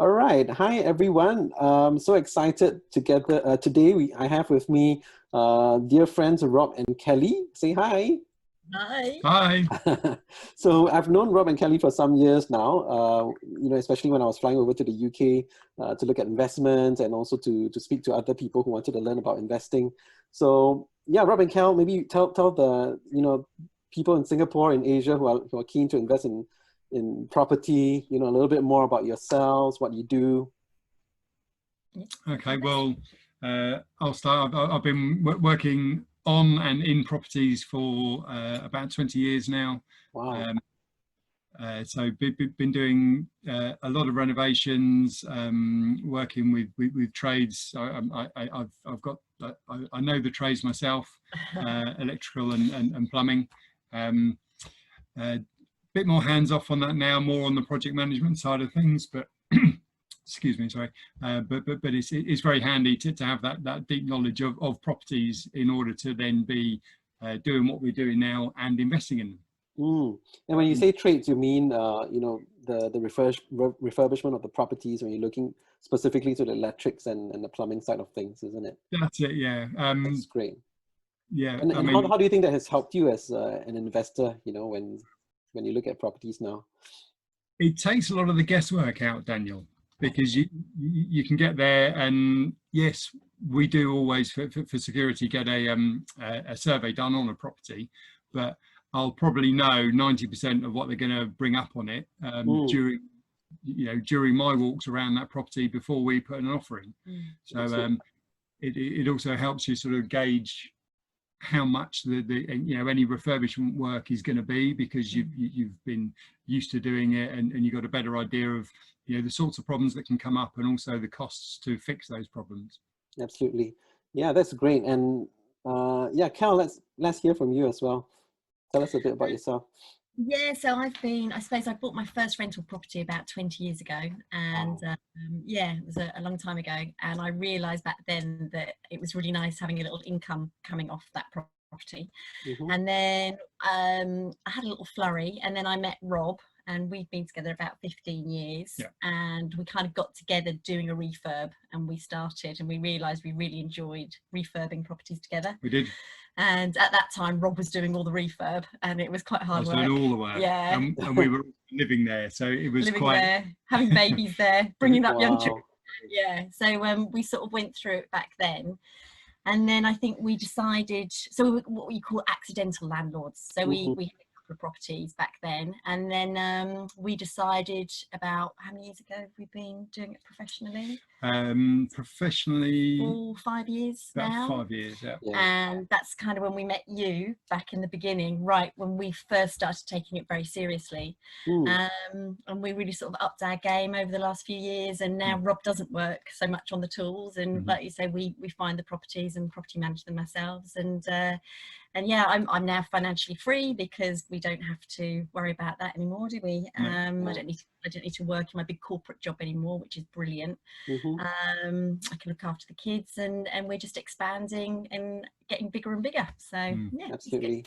All right. Hi, everyone. So excited together. I have with me dear friends Rob and Kelly. Say hi. Hi. Hi. So I've known Rob and Kelly for some years now, especially when I was flying over to the UK to look at investments and also to speak to other people who wanted to learn about investing. So yeah, Rob and Kel, maybe tell the, people in Singapore and Asia who are keen to invest in property, a little bit more about yourselves, what you do. Okay, well, I'll start. I've been working on and in properties for about 20 years now. Wow. So been doing a lot of renovations, working with trades. I know the trades myself, electrical and plumbing. Bit more hands off on that now, more on the project management side of things, but excuse me, sorry. But it's very handy to have that deep knowledge of properties in order to then be doing what we're doing now and investing in them. And when you say trades, you mean the refurbishment of the properties when you're looking specifically to the electrics and the plumbing side of things, isn't it? That's it, yeah. That's great. Yeah, And I mean, how do you think that has helped you as an investor, when you look at properties now? it takes a lot of the guesswork out, Daniel, because you can get there, and yes, we do always for security get a survey done on a property, but I'll probably know 90% of what they're going to bring up on it during my walks around that property before we put an offer in. So it also helps you sort of gauge how much any refurbishment work is going to be, because you've been used to doing it, and you've got a better idea of the sorts of problems that can come up and also the costs to fix those problems. Absolutely. Yeah, that's great. And yeah, Cal, let's hear from you as well. Tell us a bit about yourself. Yeah, so I suppose I bought my first rental property about 20 years ago, and yeah, it was a long time ago, and I realized back then that it was really nice having a little income coming off that property. And then I had a little flurry, and then I met Rob, and we've been together about 15 years. And we kind of got together doing a refurb, and we started, and we realized we really enjoyed refurbing properties together. We did. And at that time, Rob was doing all the refurb, and it was quite hard work. I was doing all the work. Yeah. And we were living there, so it was living quite there, having babies there, bringing up young children. Wow. Yeah. So we sort of went through it back then. And then I think we decided, so we were what we call accidental landlords. So we had a couple of properties back then. And then we decided about, how many years ago have we been doing it professionally? Professionally, 4 or 5 years about now. 5 years, yeah. And that's kind of when we met you back in the beginning, right when we first started taking it very seriously. And we really sort of upped our game over the last few years, and now Rob doesn't work so much on the tools, and like you say, we find the properties and property manage them ourselves, and yeah, I'm now financially free because we don't have to worry about that anymore, do we? I don't need to work in my big corporate job anymore, which is brilliant. I can look after the kids, and we're just expanding and getting bigger and bigger. So yeah, absolutely.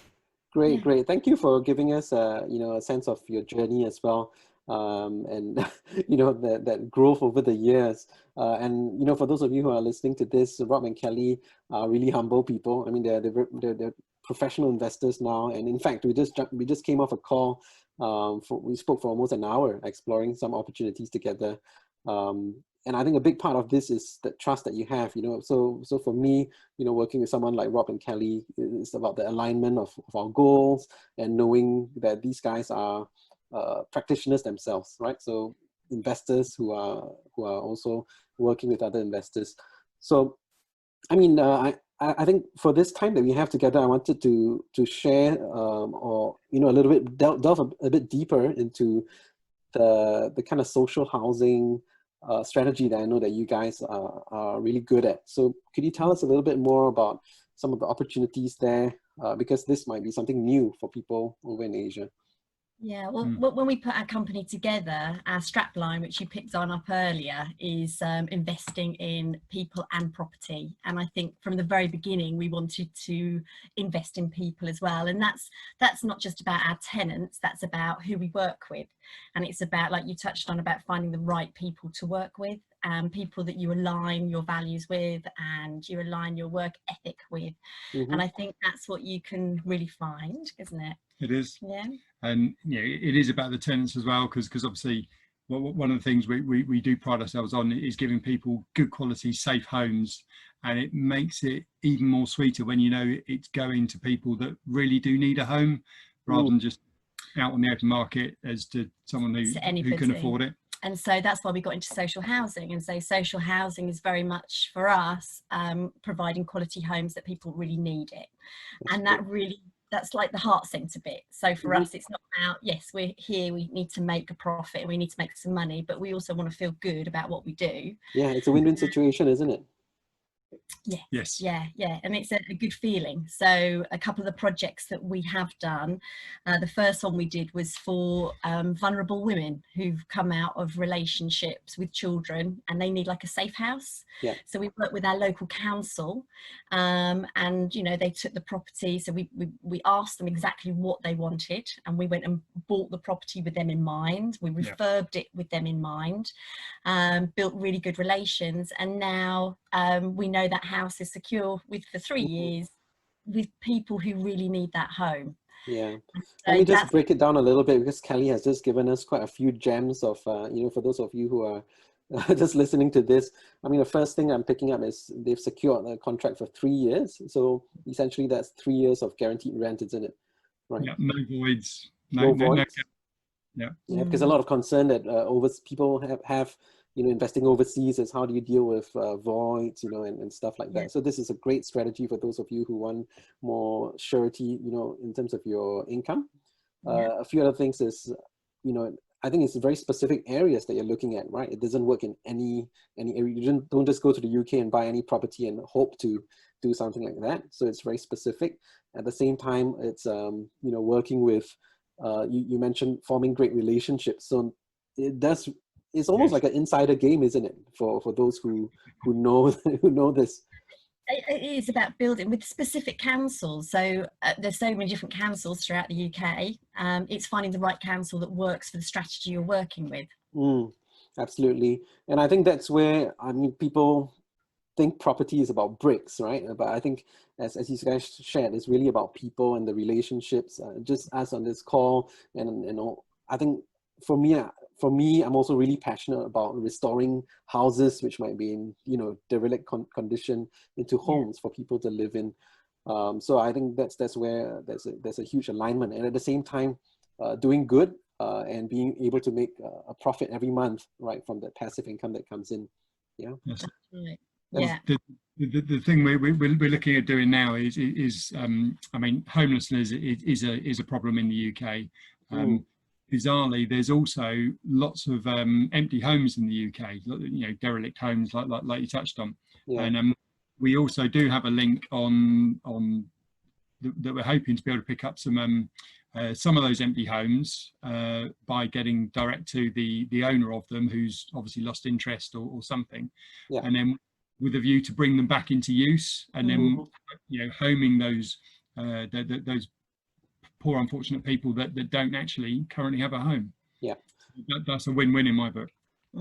Great. Thank you for giving us a sense of your journey as well. And that growth over the years. And for those of you who are listening to this, Rob and Kelly are really humble people. I mean, they're professional investors now. And in fact, we just came off a call. We spoke for almost an hour, exploring some opportunities together. And I think a big part of this is the trust that you have. So for me, working with someone like Rob and Kelly, it's about the alignment of our goals and knowing that these guys are practitioners themselves, right? So investors who are also working with other investors. So, I mean, I think for this time that we have together, I wanted to share or a little bit delve a bit deeper into the kind of social housing strategy that I know that you guys are really good at. So could you tell us a little bit more about some of the opportunities there? Because this might be something new for people over in Asia. Yeah, well, when we put our company together, our strapline, which you picked on up earlier, is investing in people and property. And I think from the very beginning, we wanted to invest in people as well. And that's not just about our tenants, that's about who we work with. And it's about, like you touched on, about finding the right people to work with, people that you align your values with and you align your work ethic with. And I think that's what you can really find, isn't it? It is. Yeah. And it is about the tenants as well, because obviously one of the things we do pride ourselves on is giving people good quality, safe homes, and it makes it even more sweeter when it's going to people that really do need a home, rather than just out on the open market as to someone who can afford it. And so that's why we got into social housing. And so social housing is very much for us providing quality homes that people really need it. And that's like the heart centre bit. So for us, it's not about, yes, we're here, we need to make a profit, we need to make some money, but we also want to feel good about what we do. Yeah, it's a win-win situation, isn't it? Yes. Yeah. And it's a good feeling. So a couple of the projects that we have done, the first one we did was for vulnerable women who've come out of relationships with children and they need like a safe house. Yeah. So we worked with our local council and they took the property. So we asked them exactly what they wanted and we went and bought the property with them in mind. We refurbed it with them in mind, built really good relations, and now we know that house is secure for 3 years with people who really need that home. Yeah. So Let me just break it down a little bit, because Kelly has just given us quite a few gems of, for those of you who are just listening to this. I mean, the first thing I'm picking up is they've secured a contract for 3 years. So essentially that's 3 years of guaranteed rent, isn't it? Right. Yeah, no voids. No voids. Yeah. Yeah, because a lot of concern that people have investing overseas is how do you deal with voids, and stuff like that. So this is a great strategy for those of you who want more surety, in terms of your income. A few other things is, I think it's very specific areas that you're looking at, right? It doesn't work in any area. You don't just go to the UK and buy any property and hope to do something like that. So it's very specific. At the same time, it's working with. You mentioned forming great relationships. So it's almost like an insider game, isn't it? For those who know who know this. It is about building with specific councils. So there's so many different councils throughout the UK. It's finding the right council that works for the strategy you're working with. Absolutely. And I think that's where, people think property is about bricks, right? But I think as you guys shared, it's really about people and the relationships, just as on this call. And I think for me, I'm also really passionate about restoring houses which might be in, derelict condition into homes for people to live in. So I think that's where there's a huge alignment. And at the same time, doing good and being able to make a profit every month, right, from the passive income that comes in. Yeah. Yes. Right. Yeah. The thing we're looking at doing now is homelessness is a problem in the UK. Bizarrely, there's also lots of empty homes in the UK, derelict homes like you touched on. And we also do have a link on that we're hoping to be able to pick up some of those empty homes by getting direct to the owner of them, who's obviously lost interest or something, and then with a view to bring them back into use, and then homing those poor unfortunate people that don't actually currently have a home. That's a win-win in my book.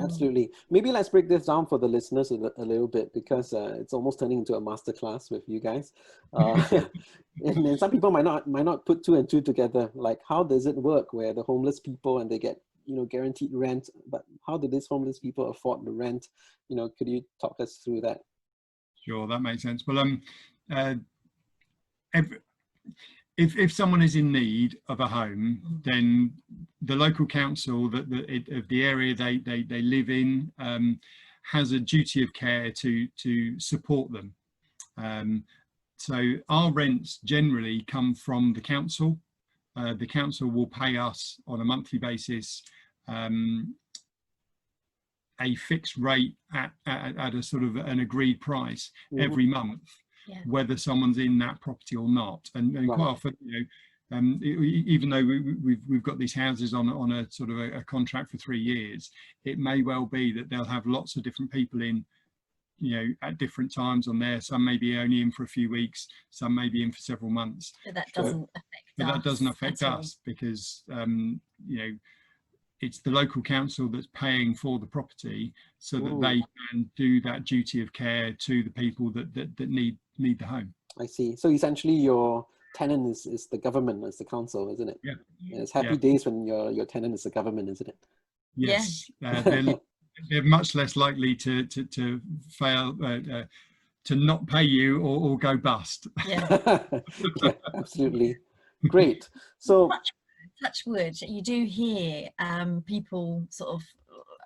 Absolutely. Maybe let's break this down for the listeners a little bit, because it's almost turning into a masterclass with you guys. And some people might not put two and two together. Like, how does it work where the homeless people and they get guaranteed rent, but how do these homeless people afford the rent? Could you talk us through that? Sure, that makes sense. Well, if someone is in need of a home, then the local council of the area they live in has a duty of care to support them. So our rents generally come from the council. The council will pay us on a monthly basis a fixed rate at a sort of an agreed price every month, whether someone's in that property or not. And quite often, even though we've got these houses on a sort of a contract for 3 years, it may well be that they'll have lots of different people in, you know, at different times on there. Some may be only in for a few weeks, some may be in for several months. But that doesn't affect but us. that doesn't affect us because, you know, it's the local council that's paying for the property so that they can do that duty of care to the people that need the home. I see. So essentially your tenant is the government, is the council, isn't it? Yeah. It's happy days when your tenant is the government, isn't it? Yes. They're much less likely to fail, to not pay you or go bust. Yeah. Yeah, absolutely. Great. So touch wood, you do hear people sort of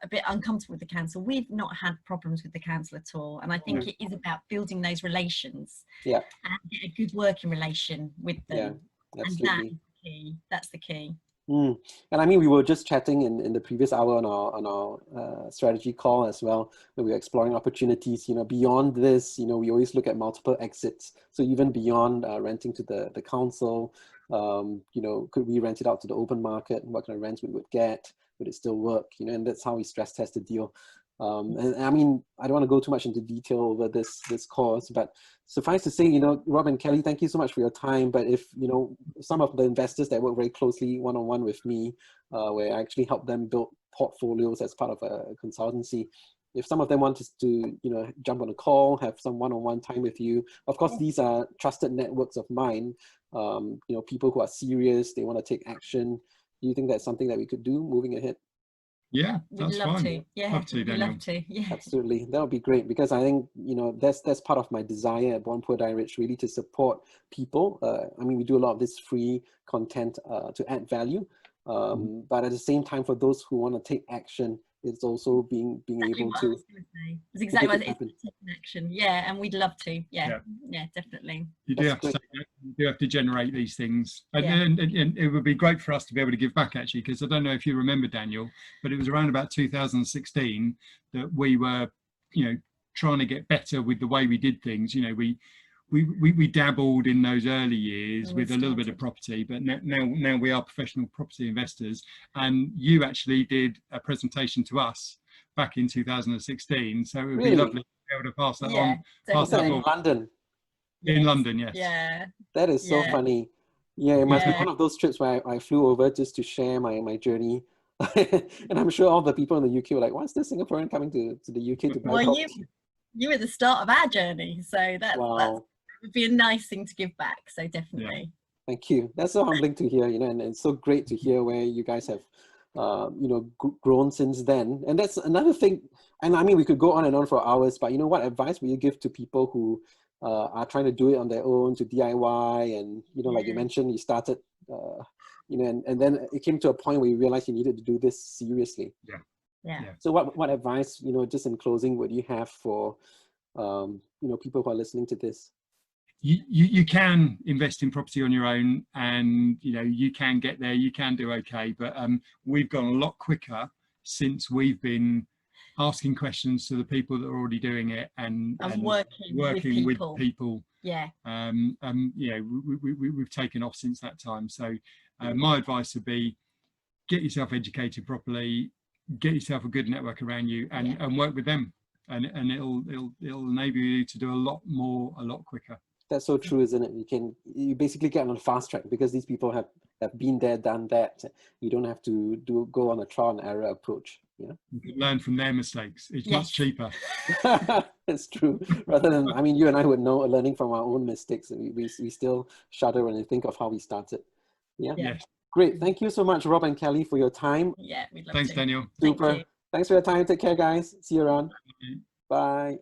a bit uncomfortable with the council. We've not had problems with the council at all, and I think it is about building those relations and get a good working relation with them. Yeah, absolutely. And that is the key. That's the key. And I mean, we were just chatting in the previous hour on our strategy call as well, where we were exploring opportunities, you know, beyond this. You know, we always look at multiple exits. So even beyond renting to the council, you know, could we rent it out to the open market? What kind of rents we would get? Would it still work? You know, and that's how we stress test the deal. And I mean, I don't want to go too much into detail over this course, but suffice to say, you know, Rob and Kelly, thank you so much for your time. But if, you know, some of the investors that work very closely one-on-one with me, where I actually help them build portfolios as part of a consultancy, if some of them want to, you know, jump on a call, have some one-on-one time with you, of course, these are trusted networks of mine, you know, people who are serious, they want to take action. Do you think that's something that we could do moving ahead? Yeah, that's fine. To. Yeah, love to, Daniel. Love to. Yeah, absolutely. That would be great, because I think, you know, that's part of my desire at Born Poor Die Rich, really to support people. I mean, we do a lot of this free content to add value, but at the same time, for those who want to take action, it's also being able to. It's exactly what it is, taking action. Yeah, and we'd love to. Yeah, definitely. You do have to generate these things, and it would be great for us to be able to give back, actually, because I don't know if you remember, Daniel, but it was around about 2016 that we were, you know, trying to get better with the way we did things. You know, we dabbled in those early years with a little bit of property, but now we are professional property investors. And you actually did a presentation to us back in 2016, so it would be lovely to be able to pass that on. Pass that in London. In London, yes. Yeah. That is so funny. Yeah, it must be one of those trips where I flew over just to share my journey. And I'm sure all the people in the UK were like, what's this Singaporean coming to the UK to buy property? You were the start of our journey, so that would be a nice thing to give back. So definitely. Thank you. That's so humbling to hear, you know, and it's so great to hear where you guys have, you know, grown since then. And that's another thing. And I mean, we could go on and on for hours, but you know, what advice would you give to people who are trying to do it on their own, to DIY, and, you know, like you mentioned, you started, you know, and then it came to a point where you realized you needed to do this seriously. Yeah. So what advice, you know, just in closing, would you have for, you know, people who are listening to this? You can invest in property on your own, and, you know, you can get there, you can do okay, but we've gone a lot quicker since we've been asking questions to the people that are already doing it and working with people. Yeah. You know, we've taken off since that time. So my advice would be, get yourself educated properly, get yourself a good network around you, and work with them, and it'll enable you to do a lot more a lot quicker. That's so true, isn't it? You basically get on a fast track because these people have been there, done that. You don't have to go on a trial and error approach. You know, you can learn from their mistakes. It's much cheaper. It's true. Rather than, I mean, you and I would know, learning from our own mistakes, we still shudder when we think of how we started. Yes. Great. Thank you so much, Rob and Kelly, for your time. Yeah, we'd love Thanks, to. Daniel. Super. Thanks for your time. Take care, guys. See you around. Bye.